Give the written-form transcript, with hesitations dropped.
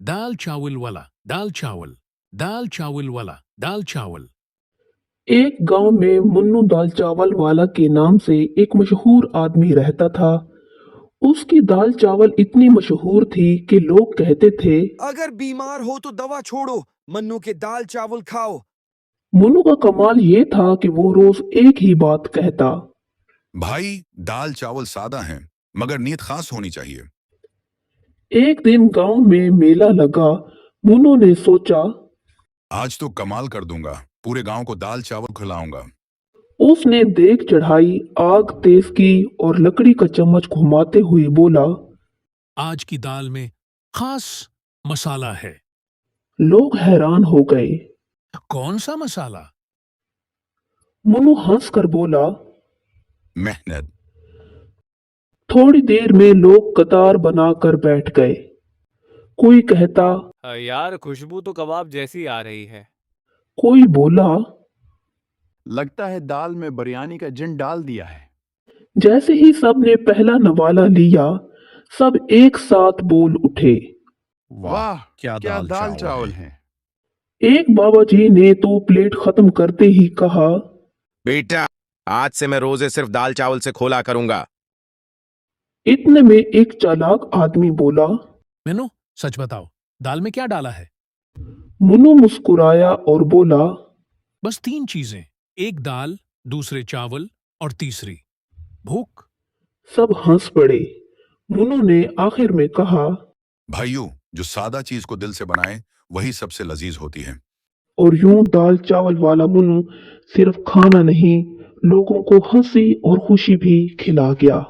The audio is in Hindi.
दाल चावल वाला, दाल चावल, दाल चावल वाला, दाल चावल। एक गांव में मुन्नू दाल चावल वाला के नाम से एक मशहूर आदमी रहता था। उसकी दाल चावल इतनी मशहूर थी कि लोग कहते थे, अगर बीमार हो तो दवा छोड़ो, मन्नू के दाल चावल खाओ। मुन्नू का कमाल ये था कि वो रोज एक ही बात कहता। भाई, दाल चावल सादा हैं, मगर नीयत खास होनी चाहिए। एक दिन गांव में मेला लगा। मुन्नू ने सोचा। आज तो कमाल कर दूंगा, पूरे गांव को दाल चावल खिलाऊंगा। उसने देग चढ़ाई, आग तेज की और लकड़ी का चम्मच घुमाते हुए बोला। आज की दाल में खास मसाला है। लोग हैरान हो गए। कौन सा मसाला? मुन्नू हंस कर बोला। मेहनत। थोड़ी देर में लोग कतार बनाकर बैठ गए। कोई कहता, यार खुशबू तो कबाब जैसी आ रही है। कोई बोला। लगता है दाल में बिरयानी का जिन डाल दिया है। जैसे ही सबने पहला नवाला लिया, सब एक साथ बोल उठे। वाह, क्या दाल चावल हैं। एक बाबा जी ने तो प्लेट खत्म करते ही कहा। बेटा, आज से मैं रोजे सिर्फ दाल चावल से खोला करूंगा। इतने में एक चालाक आदमी बोला। मेनू, सच बताओ, दाल में क्या डाला है? मुन्नू मुस्कुराया और बोला। बस 3 चीजें, एक दाल, दूसरे चावल और तीसरी भूख। सब हंस पड़े। मुन्नू ने आखिर में कहा। भाइयों, जो सादा चीज को दिल से बनाए वही सबसे लजीज होती है। और यूं दाल चावल वाला मुन्नू सिर्फ खाना नहीं, लोगों को हंसी और खुशी भी खिला गया।